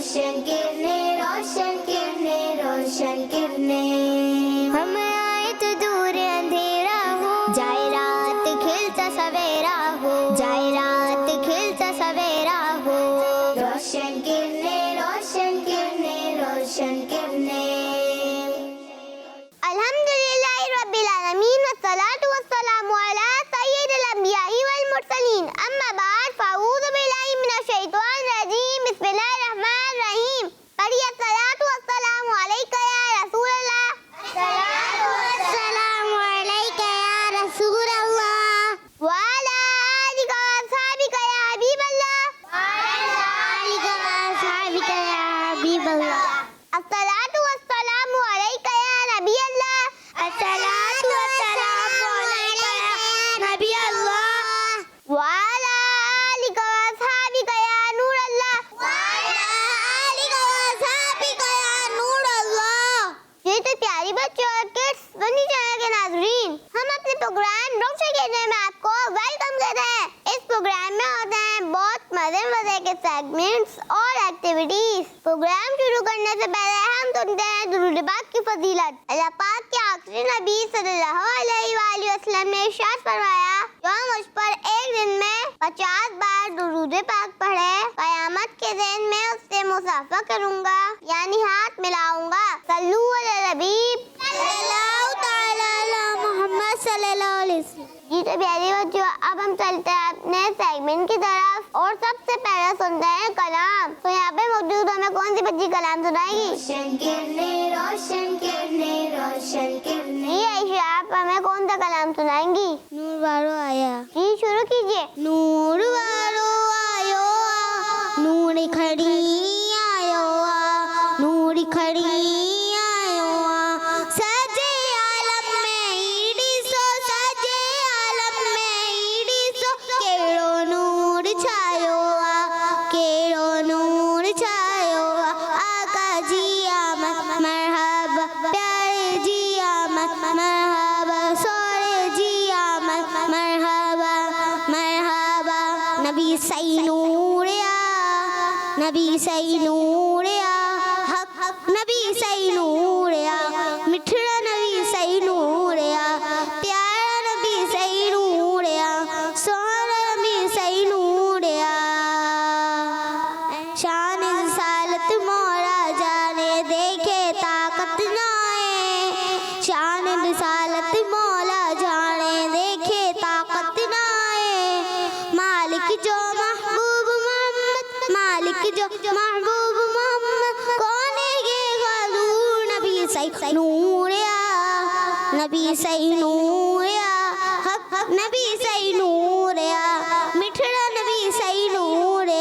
रोशन किरणें, रोशन किरणें, रोशन किरणें। हम आए तो दूर अंधेरा हो, जाए रात खिलता सवेरा हो, जाए रात खिलता सवेरा हो। रोशन किरणें, रोशन किरणें, रोशन किरणें। अल्हम्दुलिल्लाहि रब्बिल आलमीन वस्सलातु वस्सलामु अला सय्यिदिल अंबियाई वल मुरसलीन। अम्मा बाद फ़अऊज़ु बिल्लाहि मिनश शैतानिर रजीम। बिस्मिल्लाहिर रहमानिर रहीम। पढ़िए सलातु वस्सलामु अलैका या रसूल अल्लाह। सलातु वस्सलामु अलैका या रसूल अल्लाह। व अला आलिका व अस्हाबिका या हबीब अल्लाह। व अला आलिका व अस्हाबिका या हबीब अल्लाह। अस्सलातु वस्सलामु अलैका या नबी अल्लाह। अस्सलातु वस्सलामु अलैका या नबी अल्लाह। व अला आलिका व अस्हाबिका या नूर अल्लाह। व अला आलिका व अस्हाबिका या नूर अल्लाह। ये तो प्यारी बच्चों और किड्स बनी चैनल के नाज़रीन, हम अपने प्रोग्राम रोशन किरणें में आपको वेलकम कहते हैं। इस प्रोग्राम में होते हैं बहुत मजे के सेगमेंट्स और एक्टिविटीज। प्रोग्राम शुरू करने से पहले हम सुनते हैं दुरूद पाक की फजीलत। अल्लाह पाक के आखिरी नबी सल्लल्लाहु अलैहि वसल्लम ने इरशाद फरमाया, जो मुझ पर एक दिन में 50 बार दुरूद पाक पढ़े, कयामत के दिन में उससे मुसाफा करूंगा, यानी हाथ मिलाऊंगा। सल्लू अला हबीब सल्लल्लाहु तआला अला मुहम्मद सल्लल्लाहु अलैहि वसल्लम। जी तो प्यारे बच्चों, अब हम चलते हैं अपने सेगमेंट की तरफ और सबसे पहले सुनते हैं कलाम। तो यहाँ पे मौजूद हमें कौन सी बच्ची कलाम सुनाएगी? रोशन किरणें, रोशन किरणें, रोशन किरणें। जी आयशा, आप हमें कौन सा कलाम सुनाएंगी? नूर वारो आया। जी शुरू कीजिए। नूर वारो आयो आ, नूर खड़ी आयो आ, नूर खड़ी आयो आ। सजे आलम में ईड़ी सो, सजे आलम में ईड़ी सो। केड़ो नूर छायो आ, केड़ो नूर छायो आ। आका जी आमद मरहबा, प्यारे जी आमद मरहबा, सोरे जी आमद मरहबा मरहबा। नबी सही नूर आ, नबी सही नूर आ, हक हक नबी सही नूर आ। मिठड़ा नबी सही नूर आ, प्यारा नबी सही नूर आ, सोहरा नबी सही नूर आ। शान रिसालत मौला जाने, देखे ताकत नाए। शान रिसालत मौला जाने, देखे ताकत नाए। मालिक जो महबूब मोहम्मद, मालिक जो महबूब मोहम्मद, कौन है ये गरूर। नबी सही नूर आ, नबी सही नूर आ, हक हक नबी सही नूर आ। मिठड़ा नबी सही नूर आ,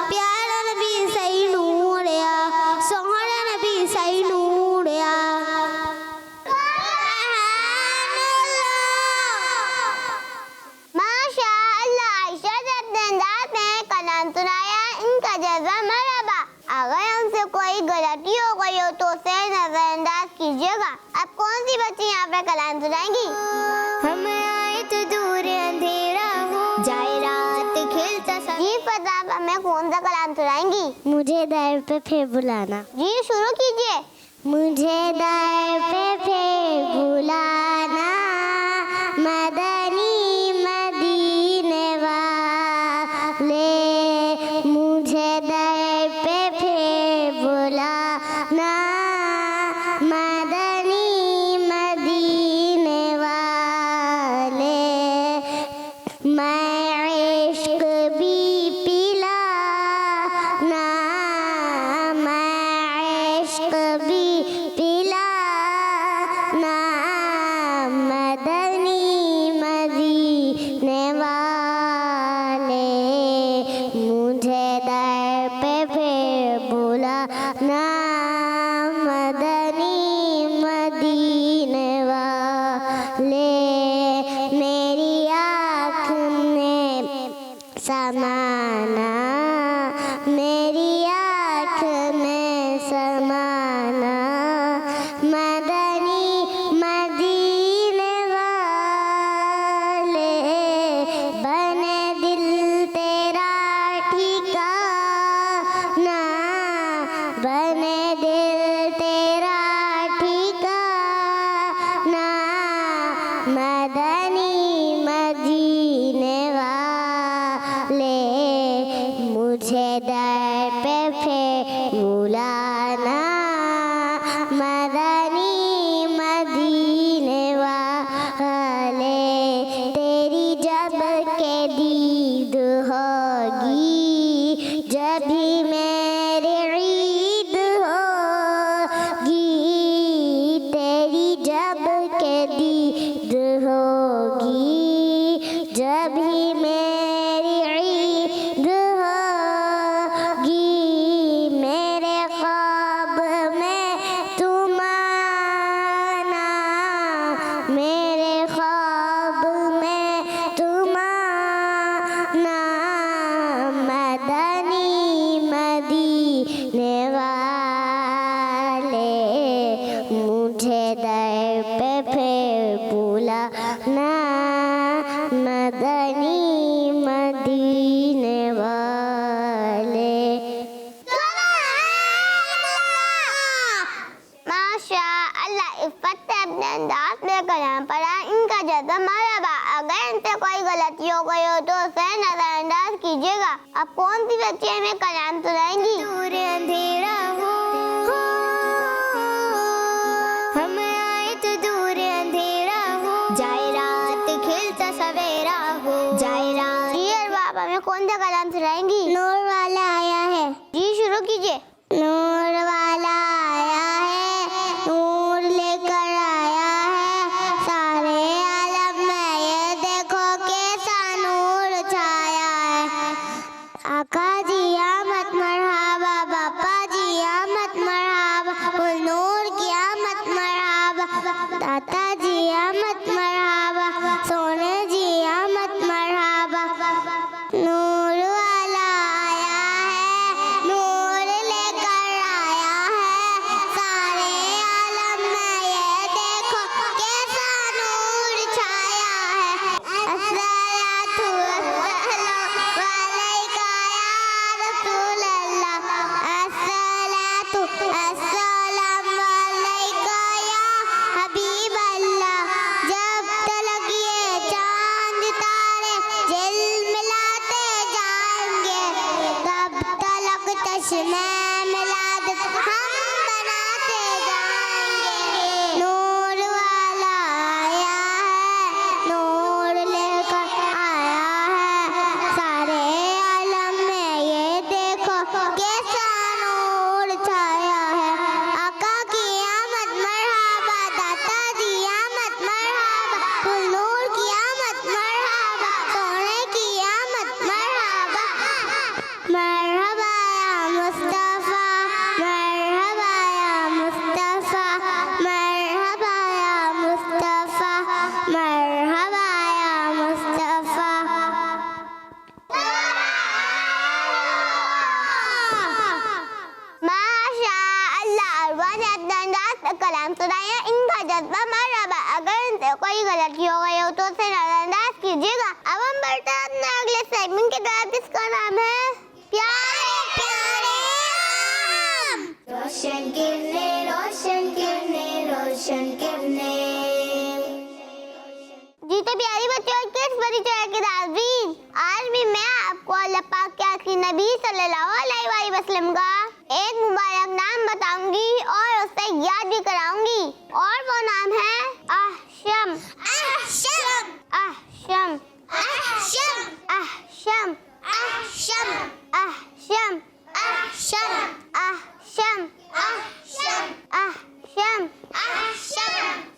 प्यारा नबी सही नूर आ, सोहरा नबी सही नूर आ। माशाअल्लाह, आयशा ने अपने अंदाज में कलाम सुनाया, इनका जज़्बा मरहबा। अगर हमसे कोई गलती हो गई हो तो उसे नजरअंदाज कीजिएगा। अब कौन सी बच्ची यहाँ पे कलाम सुनाएंगी? हम आए तो दूर अंधेरा हो, जाए रात खिलता सवेरा। जी फता, आप हमें कौन सा कलाम सुनाएंगी? मुझे दर पे फिर बुलाना। जी शुरू कीजिए। मुझे दर पे फिर बुलाना, मदनी मदीने वाले। मुझे दर पे फिर बुलाना, मदनी मदीने वाले। मैं इश्क भी पिलाना, मैं इश्क भी पिलाना, मदनी बने दिल तेरा ठिकाना, मदनी मदीने वाले मुझे दर पे फिर बुलाना, मदनी मदीने वाले तेरी जब के दीद होगी, जब भी मेरी ईद होगी, तेरी जब के दीद होगी, जब भी मेरी ईद होगी, मेरे ख्वाब में तुम आना, मेरे ख्वाब में तुम आना, मदनी मदीने वाले मुझे दर पे फिर बुलाना, मदनी मदीने वाले। माशा अल्लाह, इफ़्फ़त से अपने अंदाज में कलाम पढ़ा, इनका जज़्बा मरहबा। अगर इनसे कोई गलती हो गई हो तो उसे नजरअंदाज कीजिएगा। अब कौन सी बच्ची हमें कलाम सुनाएंगी? दूर अंधेरा हो, हम आए तो दूर अंधेरा हो, जाए रात खिलता सवेरा हो, जाए रात। जी अरबाब, हमें कौन सा कलाम सुनाएंगी? नूर वाला आया है। जी शुरू कीजिए। नूर वाला आया है, नूर लेकर आया है, सारे आलम में ये देखो कैसा नूर छाया है। आका जी आमद मरहबा, बापा जी आमद मरहबा, कुल नूर की आमद मरहबा, दाता जी आमद मरहबा, सोने जी आमद मरहबा। नूर वाला आया है, नूर लेकर आया है, सारे आलम में ये देखो कैसा नूर छाया है। अस्सलातु वस्सलामु अलैका या रसूल अल्लाह, अस्सलातु वस्सलामु अलैका या हबीब अल्लाह। जब तलक ये चांद तारे जिल मिलाते जाएंगे, तब तलक चश्मे मिलादत हम बनाते जाएंगे। नूर वाला आया है, नूर लेकर आया है, सारे आलम में ये देखो कैसा नूर छाया है। आका की आमद मरहबा, दाता जी आमद मरहबा, कुल नूर की आमद मरहबा, सोने की आमद मरहबा। मरहबा या मुस्तफा, मरहबा या मुस्तफा, मरहबा या मुस्तफा, मरहबा या मुस्तफा। माशा अल्लाह, अरबा ने अपने अंदाज में कलाम सुनाया, इनका जज्बा मरहबा। अगर इनसे कोई गलती हो गई हो तो उसे नजरअंदाज कीजिएगा। अब हम बढ़ते हैं अपने अगले सेगमेंट की तरफ, जिसका नाम है प्यारे प्यारे आम। रोशन किरने, रोशन किरने, रोशन किरने। जी तो प्यारी बच्चों और किड्स परिचय के नाज़रीन, आज भी मैं आपको अल्लाह पाक के आखिरी नबी सल्लल्लाहु अलैहि वसल्लम का एक मुबारक नाम बताऊंगी और उससे याद भी कराऊंगी, और वो नाम है अहशम। अहशम, अहशम, अहशम, अहशम, अहशम, अहशम, अहशम, अहशम, अहशम, अहशम, अहशम,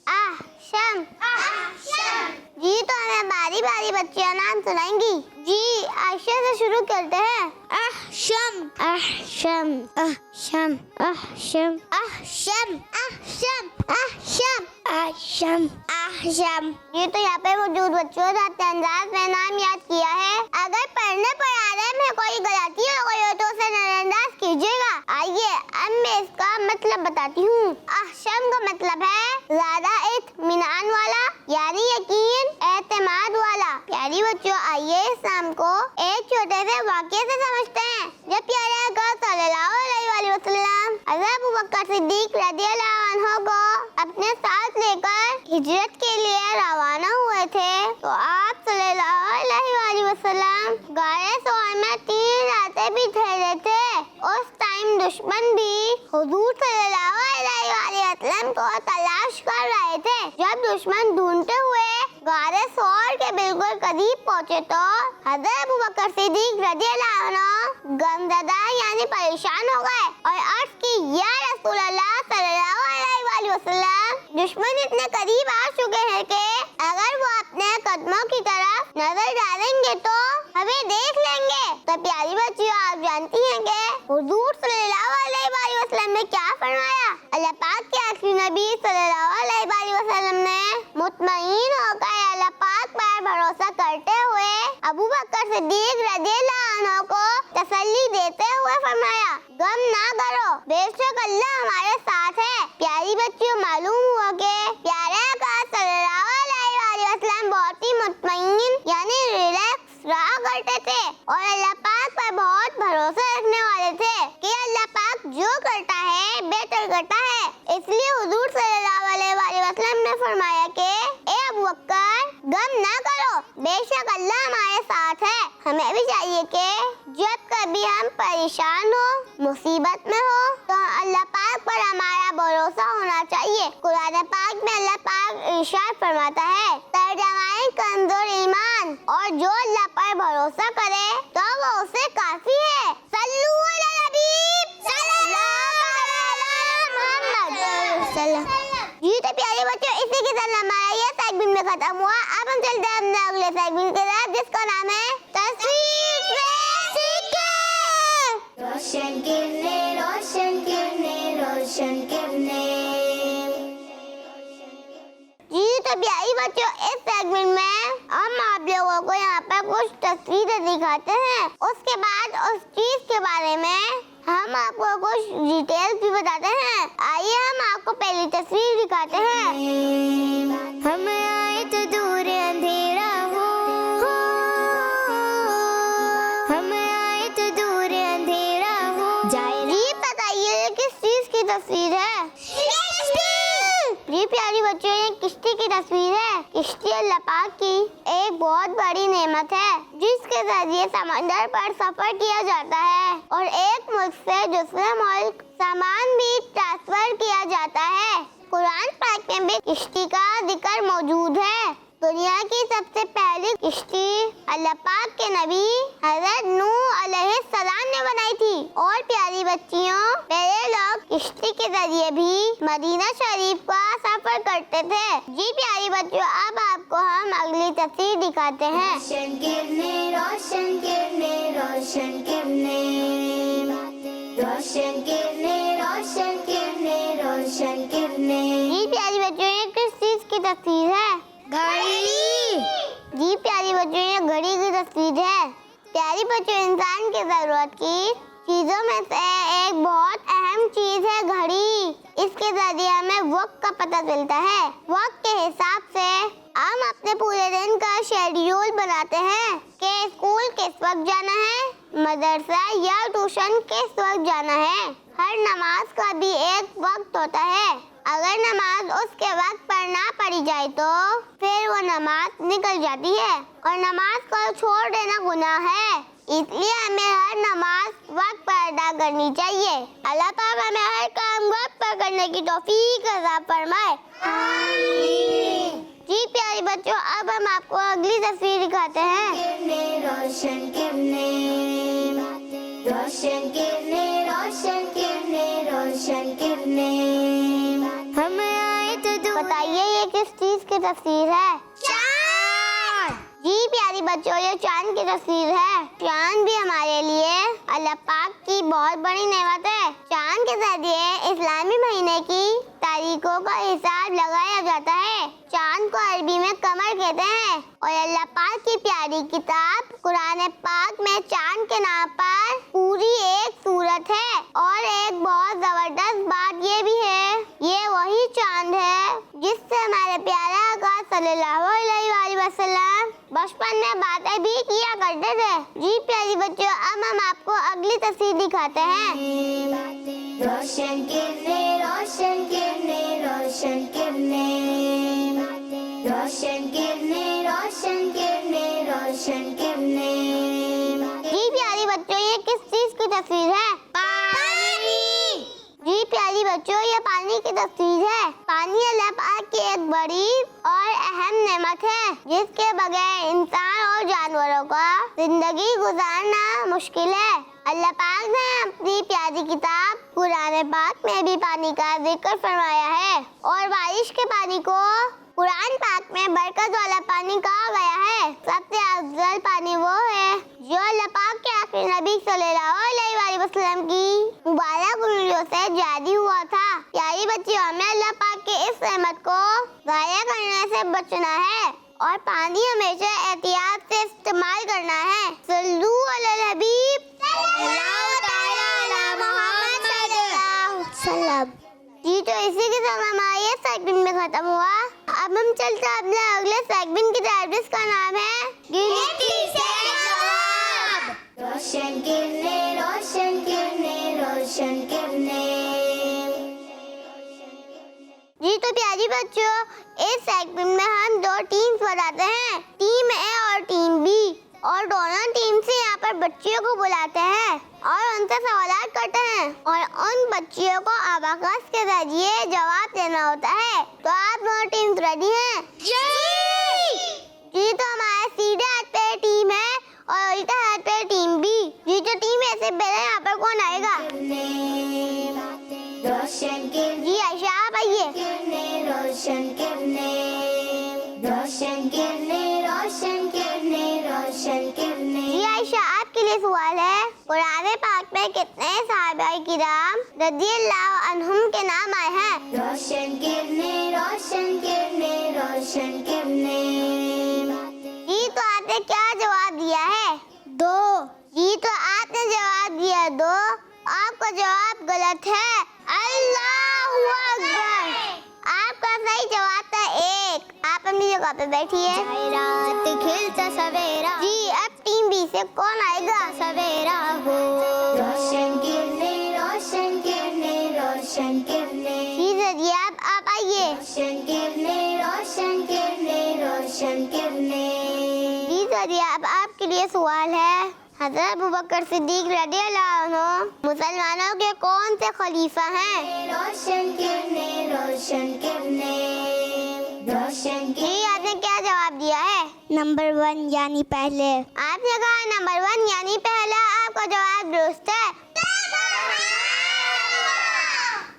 अहशम। अहशम। जी तो हमें बारी बारी बच्चियां नाम सुनाएंगी। जी आयशा से शुरू करते हैं। अहशम, अहशम, अहशम, अहशम, अहशम, अहशम, अहशम, अहशम, अहशम। ये तो यहाँ पे मौजूद बच्चों ने अपने अंदाज में नाम याद किया है। अगर पढ़ने पर आरे में कोई गलती हो गई हो तो उसे नजरअंदाज कीजिएगा। आइए अब मैं इसका मतलब बताती हूँ। अहशम का मतलब है ज्यादा इत्मीनान वाला, यानी यकीन एतमाद वाला। प्यारी बच्चों, आइए इस नाम को एक छोटे से वाक़ये से समझते हैं। जब प्यारे आका सल्लल्लाहु अलैहि वसल्लम हज़रत अबू बकर सिद्दीक रज़ियल्लाहु अन्हु को अपने साथ लेकर हिजरत के लिए रवाना हुए थे तो आप सल्लल्लाहु अलैहि वसल्लम गारे सौर में 3 रातें भी ठहरे थे। उस टाइम दुश्मन भी हुजूर सल्लल्लाहु अलैहि वसल्लम को तलाश कर रहे थे। जब दुश्मन ढूंढते हुए गारे सौर के बिल्कुल करीब पहुँचे तो हज़रत अबू बकर सिद्दीक रज़ियल्लाहु अन्हु गमज़दा यानी परेशान हो गए और अर्ज़ की, या रसूल अल्लाह सल्लल्लाहु अलैहि वसल्लम, दुश्मन इतने करीब आ चुके हैं कि अगर वो अपने कदमों की तरफ नजर डालेंगे तो हमें देख लेंगे। तो प्यारी बच्चियों, आप जानती हैं कि हुजूर सल्लल्लाहु अलैहि वसल्लम ने क्या फरमाया? अल्लाह पाक के आखिरी नबी सल्लल्लाहु अलैहि वसल्लम ने मुतमईन होकर अल्लाह पाक पर भरोसा करते हुए अबू बकर सिद्दीक रज़ियल्लाहु अन्हु को तसल्ली देते हुए फरमाया, गम ना करो, बेशक अल्लाह हमारे साथ है। प्यारी बच्चियों, मालूम हुआ कि प्यारे आका सल्लल्लाहु अलैहि वसल्लम बहुत ही मुतमईन यानी रिलैक्स रहा करते थे और अल्लाह पाक पर बहुत भरोसा रखने वाले थे कि अल्लाह पाक जो करता है बेहतर करता है। इसलिए हुजूर सल्लल्लाहु अलैहि वसल्लम ने फरमाया कि ए अबू बकर, गम ना करो, बेशक अल्लाह हमारे साथ है। हमें भी चाहिए कि जब कभी हम परेशान हो, मुसीबत में हो तो अल्लाह पाक पर हमारा भरोसा होना चाहिए। कुरान पाक में अल्लाह पाक इरशाद फरमाता है, तर्जमाए कमजोर ईमान, और जो अल्लाह पर भरोसा करे तो वो उसे काफी है। सल्लू अला नबी सल्लल्लाहु अलैहि वसल्लम। जी तो प्यारे बच्चों, इसी के साथ हमारा ये सेगमेंट में खत्म हुआ। अब हम चलते हैं अपने अगले सेगमेंट की तरफ, जिसका नाम है तस्वीर से सीखें। रोशन किरने, रोशन किरने, रोशन किरने। जी तो प्यारी बच्चों, इस सेगमेंट में हम आप लोगों को यहाँ पर कुछ तस्वीरें दिखाते हैं। उसके बाद उस चीज के बारे में हम आपको कुछ डिटेल्स भी बताते हैं। आइए हम आपको पहली तस्वीर दिखाते हैं। हम आए तो दूर अंधेरा हो, हम आए तो दूर अंधेरा हो जाए। जी बताइए किस चीज की तस्वीर है? जी प्यारी बच्चों, ये किश्ती की तस्वीर है। किश्ती अल्लाह पाक की एक बहुत बड़ी नेमत है जिसके जरिए समंदर पर सफर किया जाता है और एक मुल्क से दूसरे मुल्क सामान भी ट्रांसफर किया जाता है। कुरान पाक में भी किश्ती का जिक्र मौजूद है। दुनिया की सबसे पहली किश्ती अल्लाह पाक के नबी हज़रत नूह अलैहिस्सलाम ने बनाई थी। और प्यारी बच्चियों, पहले लोग किश्ती के जरिए भी मदीना शरीफ का सफर करते थे। जी प्यारी बच्चियों, अब आपको हम अगली तस्वीर दिखाते हैं। रोशन किरने, रोशन किरने, रोशन किरने, रोशन किरने, रोशन किरने, रोशन किरने। जी प्यारी बच्चियों, ये किस चीज की तस्वीर है? घड़ी। जी प्यारी बच्चों, ये घड़ी की तस्वीर है। प्यारी बच्चों, इंसान की जरूरत की चीजों में से एक बहुत अहम चीज है घड़ी। इसके जरिए हमें वक्त का पता चलता है। वक्त के हिसाब से हम अपने पूरे दिन का शेड्यूल बनाते हैं कि स्कूल किस वक्त जाना है, मदरसा या ट्यूशन किस वक्त जाना है। हर नमाज का भी एक वक्त होता है। अगर नमाज उसके वक्त पर ना पढ़ी जाए तो फिर वो नमाज निकल जाती है और नमाज को छोड़ देना गुनाह है। इसलिए हमें हर नमाज वक्त पर अदा करनी चाहिए। अल्लाह ताला हमें हर काम वक्त पर करने की तौफीक अता फरमाए। जी प्यारे बच्चों, अब हम आपको अगली तस्वीर दिखाते हैं। रोशन किरने, रोशन किरने, रोशन किरने, रोशन किरने। हम आए तो दूर। बताइए ये किस चीज की तस्वीर है? चाँद। जी प्यारी बच्चों, ये चांद की तस्वीर है। चांद भी हमारे लिए अल्लाह पाक की बहुत बड़ी नेमत है। चांद के जरिए इस्लामी महीने की तारीखों का हिसाब लगाया जाता है। चांद को अरबी में कमर कहते हैं और अल्लाह पाक की प्यारी किताब कुरान पाक में चांद के नाम पर पूरी एक सूरत है। और एक बहुत जबरदस्त बात ये भी है, ये वही चांद है जिससे हमारे प्यारे आका सल्लल्लाहु अलैहि वसल्लम बचपन में बातें भी किया करते थे। जी प्यारी बच्चों, अब हम आपको अगली तस्वीर दिखाते हैं। रोशन किरणें, रोशन किरणें, रोशन किरणें, रोशन किरणें, रोशन किरणें, रोशन किरणें। जी प्यारी बच्चों, ये किस चीज की तस्वीर है? पानी। जी प्यारी बच्चों, ये पानी की तस्वीर है। पानी अल्लाह पाक की एक बड़ी और अहम नेमत है, जिसके बगैर इंसान और जानवरों का जिंदगी गुजारना मुश्किल है। अल्लाह पाक ने अपनी प्यारी किताब कुरान पाक में भी पानी का जिक्र फरमाया है और बारिश के पानी को कुरान पाक में बरकत वाला पानी कहा गया है। सबसे अफजल पानी वो है जो अल्लाह पाक के आखिरी नबी सल्लल्लाहु अलैहि वसल्लम की मुबारक उंगलियों से जारी हुआ था। प्यारी बच्चियों, हमें अल्लाह पाक के इस रहमत को ज़ाया करने से बचना है और पानी हमेशा एहतियात से इस्तेमाल करना है। सल्लू अलल हबीब जी, तो इसी के साथ हमारा ये सेगमेंट में खत्म हुआ। अब हम चलते हैं अपने अगले सेगमेंट की तरफ, जिसका नाम है गिनती से जवाब। रोशन किरणें, रोशन किरणें, रोशन किरणें। जी, तो प्यारी बच्चों, इस सेगमेंट में हम दो टीम्स बनाते हैं, टीम ए और टीम बी, और दोनों टीम से यहाँ पर बच्चियों को बुलाते हैं और उनसे सवाल करते हैं और उन बच्चियों को अबाकस के जरिए जवाब देना होता है। तो आप दोनों टीम रेडी हैं? जी, तो हमारे सीधे हाथ पे टीम है और उल्टे हाथ पे टीम बी। जी, तो टीम ए से पहले यहाँ पर कौन आएगा? रोशन किरणें, जी आयशा, आप आइए। रोशन किरणें, रोशन किरणें, रोशन किरणें, रोशन किरणें। जी आयशा, आपके लिए सवाल है, कुरान पाक में कितने सहाबाए किराम रज़ियल्लाहु अन्हुम के नाम आए हैं? रोशन किरणें, रोशन किरणें, रोशन किरणें। जी, तो आपने क्या जवाब दिया है? 2। जी, तो आपने जवाब दिया 2। आपका जवाब गलत है। अल्लाहु अकबर। आपका सही जवाब था 1। आप अपनी जगह पे बैठिए। रात खिलता सवेरा। जी, अब टीम बी से कौन आएगा? सवेरा हो। रोशन किरणें, रोशन किरणें, रोशन किरणें। जी जरिए, आप आइए। रोशन किरणें, रोशन किरणें, रोशन किरणें। जी जरिए, अब आपके लिए सवाल है, हज़रत अबू बकर सिद्दीक रज़ियल्लाहु अन्हु मुसलमानों के कौन से खलीफा हैं? रोशन किरणें, रोशन किरणें, रोशन जी, आपने क्या जवाब दिया है? नंबर 1 यानी पहले। आपने कहा नंबर 1 यानी पहला। आपका जवाब दुरुस्त है।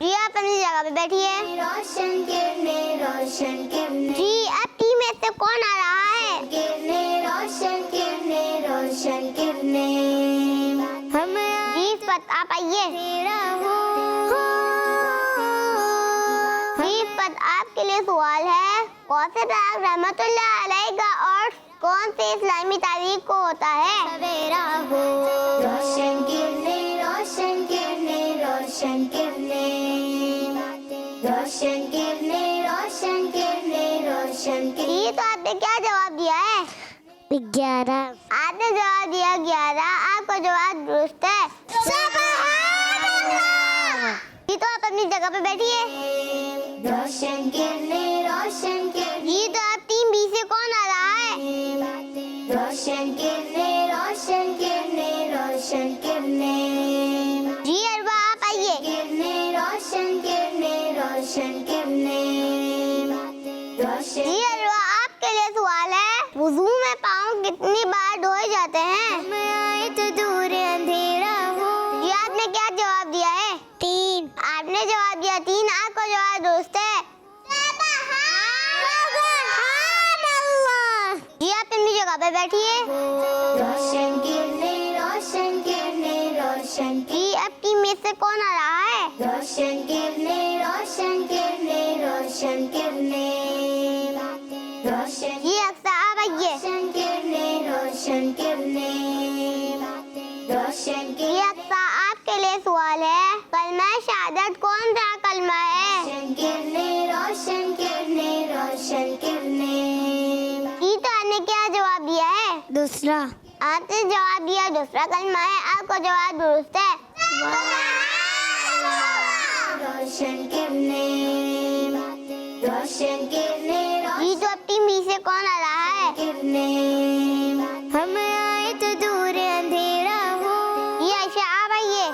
जी, आप अपनी जगह पे बैठिए। रोशन किरणें, रोशन किरणें। जी, अब टीम में से कौन आ रहा है? किरणें, रोशन किरणें, रोशन किरणें। हम जी, इस पर आप आइए। तेरा हो। जी, इस पर आपके लिए सवाल है, कौन से तारीख रहमतुल्लाह अलैह का और कौन से इस्लामी तारीख को होता है? सवेरा हो। रोशन किरणें, रोशन किरणें, रोशन किरणें, रोशन किरणें, रोशन किरणें, रोशन किरणें। जी, तो आपने क्या जवाब दिया है? 11। आपने जवाब दिया 11। आपका जवाब दुरुस्त है। जी, तो आप अपनी जगह पे बैठिए। रोशन किरणें, रोशन किरणें। जी, तो आप टीम बी से कौन आ रहा है? रोशन किरणें, रोशन किरणें, रोशन किरणें। जी अरबा, आप आइए। किरणें, रोशन किरणें, रोशन किरणें, रोशन। जी अरबा, आपके लिए सवाल है, वुजू में पाँव कितनी बार धोए जाते हैं? मैं आए तो दूर अंधेरा हो। जी, आपने क्या जवाब दिया है? 3। आपने जवाब दिया 3। आपका जवाब दुरुस्त है। जी, आप अपनी जगह पे बैठिए। रोशन किरणें, रोशन किरणें, रोशन। जी, अब टीम में से कौन आ रहा है? रोशन किरणें, रोशन किरणें, रोशन किरणें, रोशन। जी अक्सा, आप आइए। रोशन किरणें, रोशन किरणें, रोशन जी अक्सा, आपके लिए सवाल है, कलमा शहादत कौन सा कलमा है? किरणें, रोशन किरणें, रोशन किरणें। जी, तो आपने क्या जवाब दिया दूसरा। आपने जवाब दिया दूसरा कलमा है, आपको जवाब दुरुस्त है। रोशन किरने, रोशन किरने, जी तो अब टीम बी से कौन आ रहा है? किरने, हम आए तो दूर अंधेरा हो। ये आयशा आप आइए।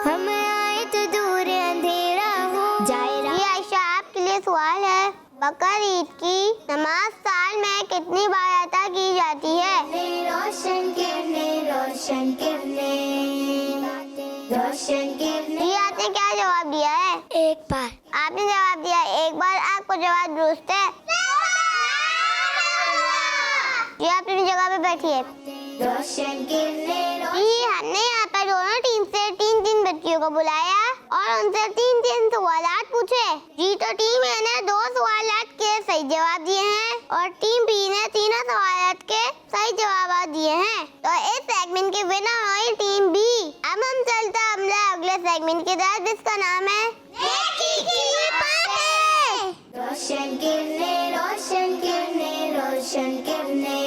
हम आए तो दूर अंधेरा हो। जायरा। ये आयशा आपके लिए सवाल है, बकर ईद की नमाज साल में कितनी बार अदा की जाती है? रोशन किरने, रोशन किरने, रोशन किरने। ये आपने क्या जवाब दिया है? एक बार। आपने जवाब दिया एक बार, आपको जवाब दुरुस्त है। जी आप अपनी जगह पे बैठिए। रोशन किरने, जी हमने यहाँ पर दोनों टीम से 3-3 बच्चियों को बुलाया और उनसे 3-3 सवालात पूछे। जी तो टीम ए ने 2 सवालात के सही जवाब दिए हैं और टीम बी ने 3 सवालात के सही जवाब दिए हैं। तो इस सेगमेंट की विनर हुई टीम बी। अब हम चलते हैं अगले सेगमेंट की तरफ जिसका नाम है रोशन किरने, रोशन किरने, रोशन किरने।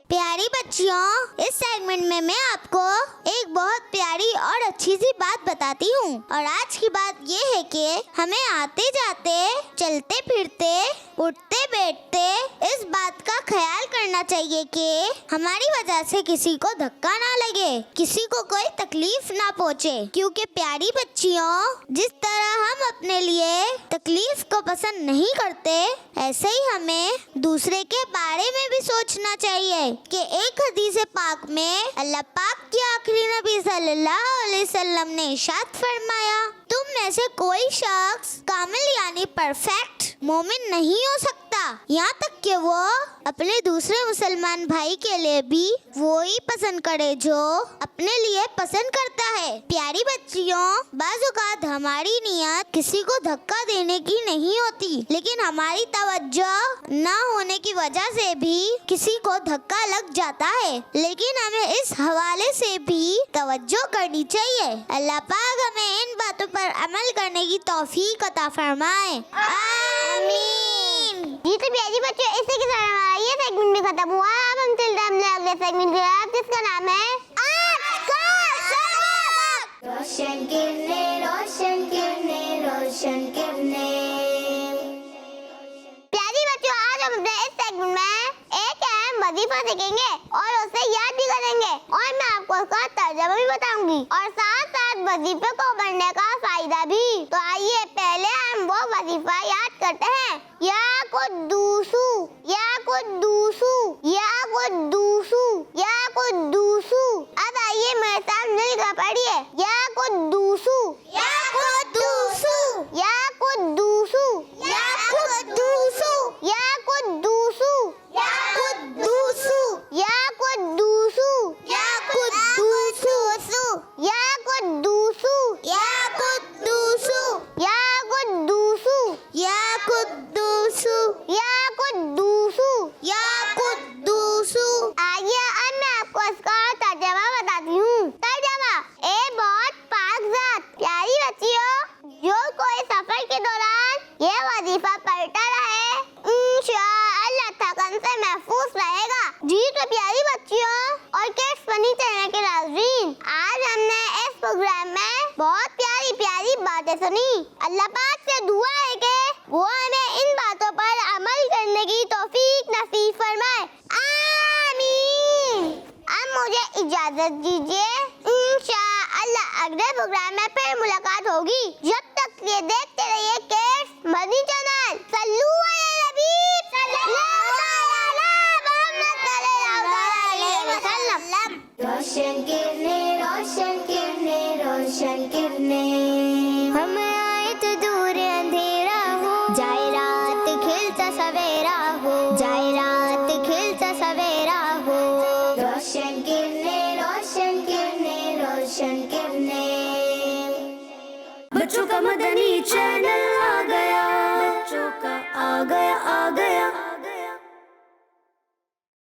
प्यारी बच्चियों, इस सेगमेंट में मैं आपको एक बहुत प्यारी और अच्छी सी बात बताती हूँ और आज की बात ये है कि हमें आते जाते, चलते फिरते, उठते बैठते इस बात का ख्याल करना चाहिए कि हमारी वजह से किसी को धक्का ना लगे, किसी को कोई तकलीफ ना पहुँचे। क्योंकि प्यारी बच्चियों, जिस तरह हम अपने लिए तकलीफ को पसंद नहीं करते, ऐसे ही हमें दूसरे के बारे में भी सोचना चाहिए कि एक हदीस पाक में अल्लाह पाक के आखिरी नबी सल्लल्लाहु अलैहि वसल्लम ने इरशाद फरमाया, तुम में से कोई शख्स कामिल यानी परफेक्ट मोमिन नहीं हो सकता यहाँ तक कि वो अपने दूसरे मुसलमान भाई के लिए भी वो ही पसंद करे जो अपने लिए पसंद करता है। प्यारी बच्चियों, बाज़ औक़ात हमारी नियत किसी को धक्का देने की नहीं होती, लेकिन हमारी तवज्जो ना होने की वजह से भी किसी को धक्का लग जाता है। लेकिन हमें इस हवाले से भी तवज्जो करनी चाहिए। अल्लाह पाक हमें इन बातों पर अमल करने की तौफीक अता फरमाए। आमीन। जी तो प्यारी बच्चों, इसी के साथ हमारा ये सेगमेंट भी खत्म हुआ। अब हम चलते हैं अगले सेगमेंट की तरफ जिसका नाम है आज का सबक। रोशन किरने, रोशन किरने, रोशन किरने। प्यारी बच्चों, आज हम अपने इस सेगमेंट में एक अहम वजीफा सीखेंगे और उसे याद भी करेंगे और मैं आपको उसका तर्जुमा भी बताऊंगी और साथ साथ वजीफे को पढ़ने का फायदा भी। तो आइए पहले हम वो वजीफा याद करते हैं। या कुद्दूसु, या कुद्दूसु, या कुद्दूसु, या कुद्दूसु। अब आइए मेरे साथ मिलकर पढ़िए। या कुद्दूसु, या कुद्दूसु, या कुद्दूसु, या कुद्दूसु, या कुद्दूसु, या कुद्दूसु, या कुद्दूसु, या कुद्दूसु, या कुद्दूसु, या कुद्दूसु, या कुद्दूसु, या कुद्दूसु, या कुद्दूसु, या कुद्दूसु। आइए अब मैं आपको इसका तर्जुमा बताती हूँ। तर्जुमा, ए बहुत पाक ज़ात। प्यारी बच्चियों, जो कोई सफर के दौरान ये वजीफा पढ़ता रहे, इंशाअल्लाह थकन से महफूज रहेगा। जी तो प्यारी बच्चियों और किड्स फनी चैनल के नाज़रीन, आज हमने इस प्रोग्राम में बहुत प्यारी प्यारी बातें सुनी। अल्लाह पाक से दुआ है कि वो हमें इन बातों पर अमल करने की तौफीक नसीब फरमाए। आमीन। अब मुझे इजाजत दीजिए, इंशाअल्लाह अगले प्रोग्राम में फिर मुलाकात होगी। जब तक ये देखते रहिए किड्स मनी चैनल। सल्लू अला नबी सल्लल्लाहु अलैहि वसल्लम। रोशन किरने, रोशन किरने, रोशन किरने। हम आए तो दूर अंधेरा हो, जाए रात खिलता सवेरा हो, जाए रात खिलता सवेरा हो। रोशन किरने, रोशन किरने, रोशन किरने। बच्चों का मदनी चैनल।